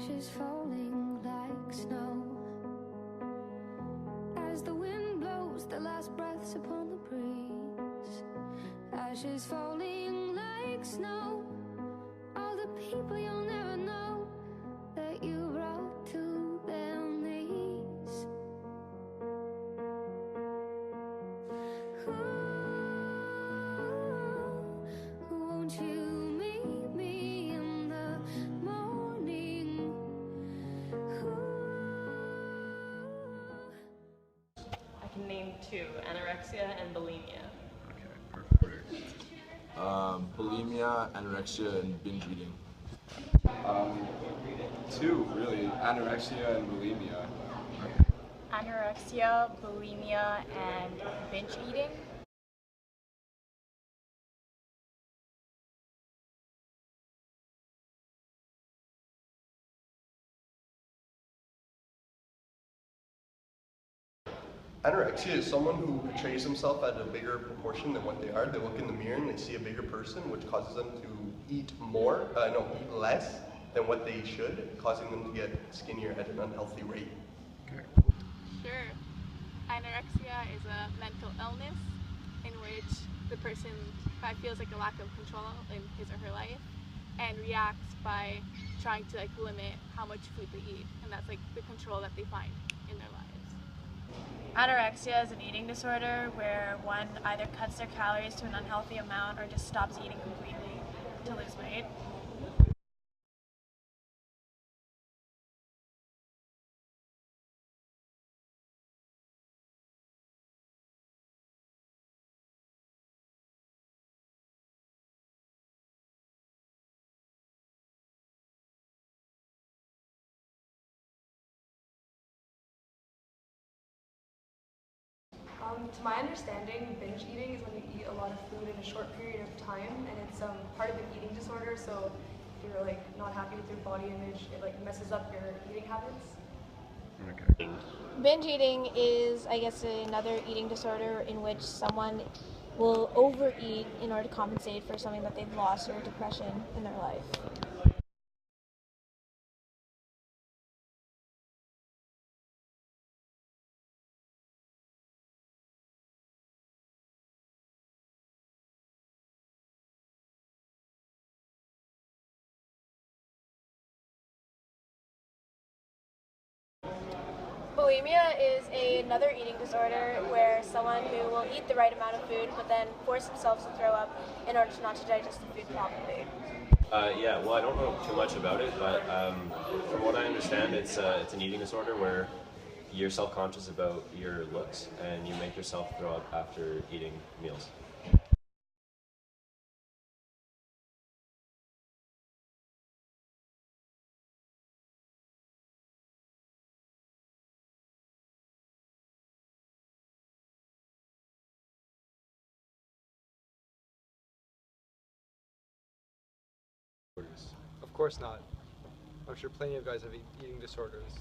ashes falling like snow. As the wind blows the last breaths upon the breeze, ashes falling like snow. All the people you'll never know that you brought to their knees. Won't you meet me in the morning? I can name two: anorexia and bulimia. Okay, perfect. Bulimia, anorexia, and binge eating. Two, really, anorexia and bulimia. Anorexia, bulimia, and binge eating. Anorexia is someone who portrays themselves at a bigger proportion than what they are. They look in the mirror and they see a bigger person, which causes them to eat less than what they should, causing them to get skinnier at an unhealthy rate. Sure. Anorexia is a mental illness in which the person feels like a lack of control in his or her life and reacts by trying to limit how much food they eat, and that's the control that they find in their lives. Anorexia is an eating disorder where one either cuts their calories to an unhealthy amount or just stops eating completely to lose weight. To my understanding, binge eating is when you eat a lot of food in a short period of time, and it's part of an eating disorder. So if you're not happy with your body image, it messes up your eating habits. Okay. Binge eating is, I guess, another eating disorder in which someone will overeat in order to compensate for something that they've lost or depression in their life. Bulimia is another eating disorder where someone who will eat the right amount of food but then force themselves to throw up in order not to digest the food properly. Yeah, well, I don't know too much about it, but from what I understand, it's an eating disorder where you're self-conscious about your looks and you make yourself throw up after eating meals. Of course not. I'm sure plenty of guys have eating disorders,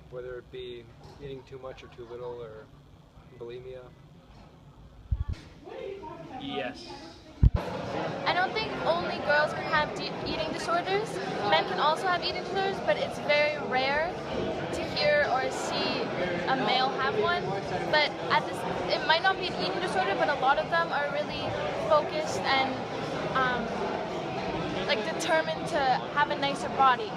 whether it be eating too much or too little or bulimia. Yes. I don't think only girls can have eating disorders. Men can also have eating disorders, but it's very rare to hear or see a male have one. But it might not be an eating disorder, but a lot of them are really focused and determined to have a nicer body.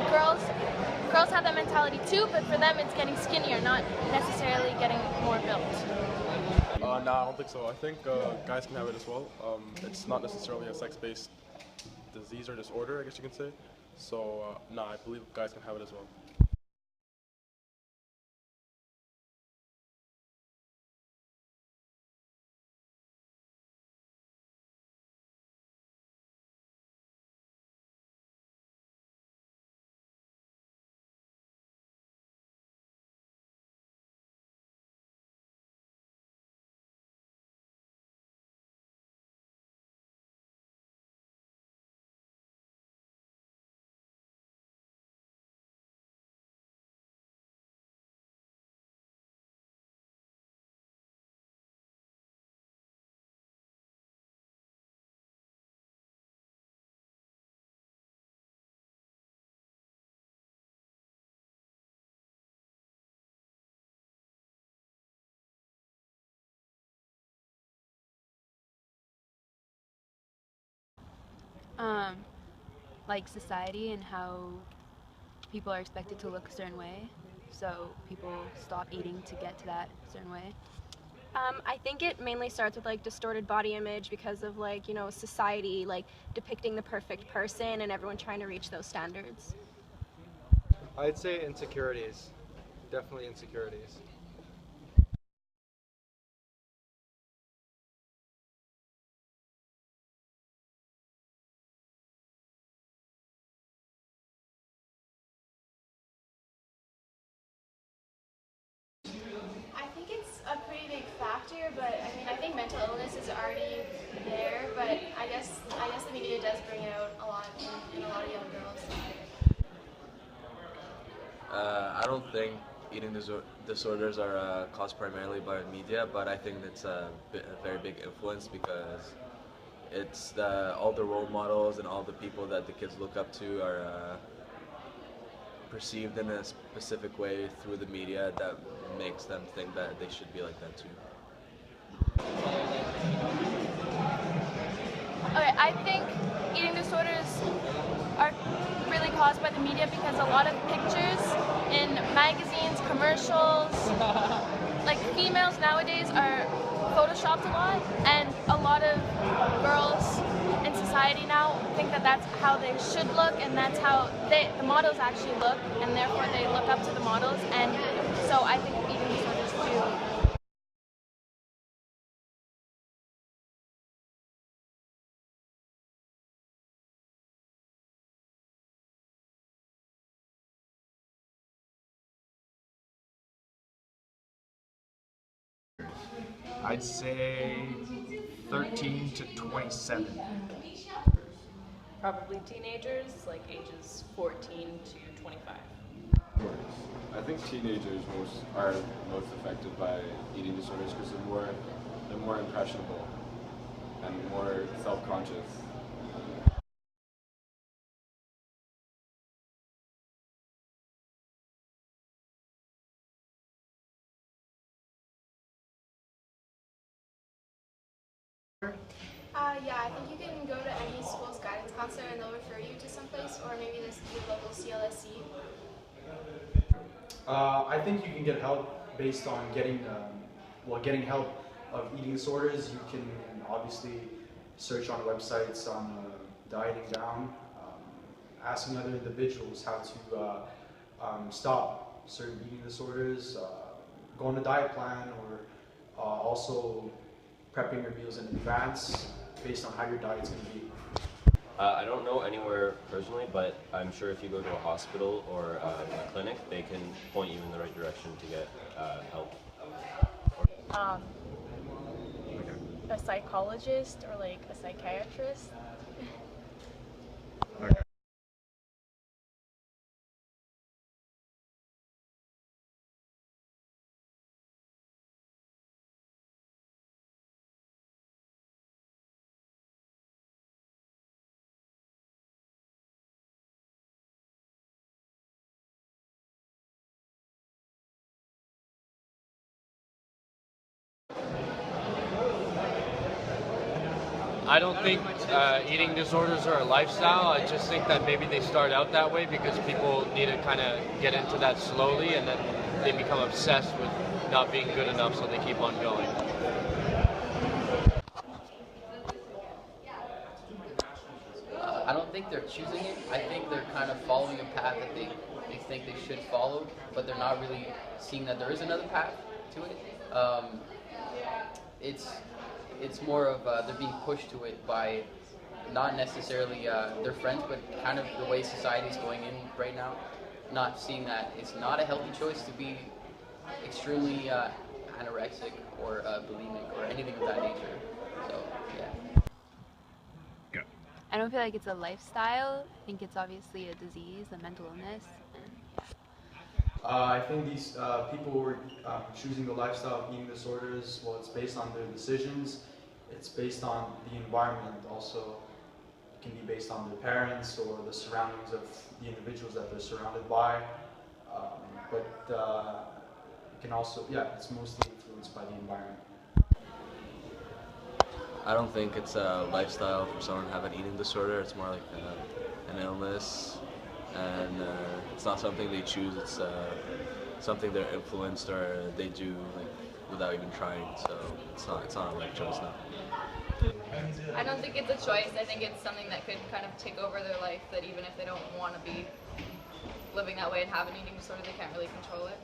Girls have that mentality too, but for them it's getting skinnier, not necessarily getting more built. No, I don't think so. I think guys can have it as well. It's not necessarily a sex-based disease or disorder, I guess you can say. So, I believe guys can have it as well. Um, like society and how people are expected to look a certain way, so people stop eating to get to that certain way. I think it mainly starts with like distorted body image because of like, you know, society like depicting the perfect person and everyone trying to reach those standards. I'd say insecurities. Definitely insecurities. I think it's a pretty big factor, but I mean, I think mental illness is already there, but I guess the media does bring it out a lot in a lot of young girls. I don't think eating disorders are caused primarily by media, but I think it's a very big influence because it's all the role models and all the people that the kids look up to are perceived in a specific way through the media that makes them think that they should be like that too. Okay, I think eating disorders are really caused by the media because a lot of pictures in magazines, commercials, like females nowadays are photoshopped a lot, and a lot of girls in society now think that that's how they should look, and that's how the models actually look, and therefore they look up to the models, and so I think eating disorders do. I'd say 13 to 27. Probably teenagers, like ages 14 to 25. I think teenagers are most affected by eating disorders because they're more impressionable and more self-conscious. Yeah, I think you can go to any school's guidance counselor and they'll refer you to someplace, or maybe your local CLSC. I think you can get help based on getting help of eating disorders. You can obviously search on websites on dieting down, asking other individuals how to stop certain eating disorders, go on a diet plan, or also prepping your meals in advance based on how your diet's going to be. I don't know anywhere personally, but I'm sure if you go to a hospital or a clinic, they can point you in the right direction to get help. A psychologist or like a psychiatrist. I don't think eating disorders are a lifestyle. I just think that maybe they start out that way because people need to kind of get into that slowly, and then they become obsessed with not being good enough, so they keep on going. I don't think they're choosing it. I think they're kind of following a path that they think they should follow, but they're not really seeing that there is another path to it. It's more of they're being pushed to it by not necessarily their friends, but kind of the way society is going in right now. Not seeing that it's not a healthy choice to be extremely anorexic or bulimic or anything of that nature. So, yeah. I don't feel like it's a lifestyle. I think it's obviously a disease, a mental illness. I think these people who are choosing the lifestyle of eating disorders, well, it's based on their decisions. It's based on the environment. Also, it can be based on their parents or the surroundings of the individuals that they're surrounded by. But it can also, it's mostly influenced by the environment. I don't think it's a lifestyle for someone to have an eating disorder. It's more like an illness, and it's not something they choose. It's something they're influenced or they do like without even trying. So it's not a life choice now. I don't think it's a choice. I think it's something that could kind of take over their life, that even if they don't want to be living that way and have an eating disorder, they can't really control it.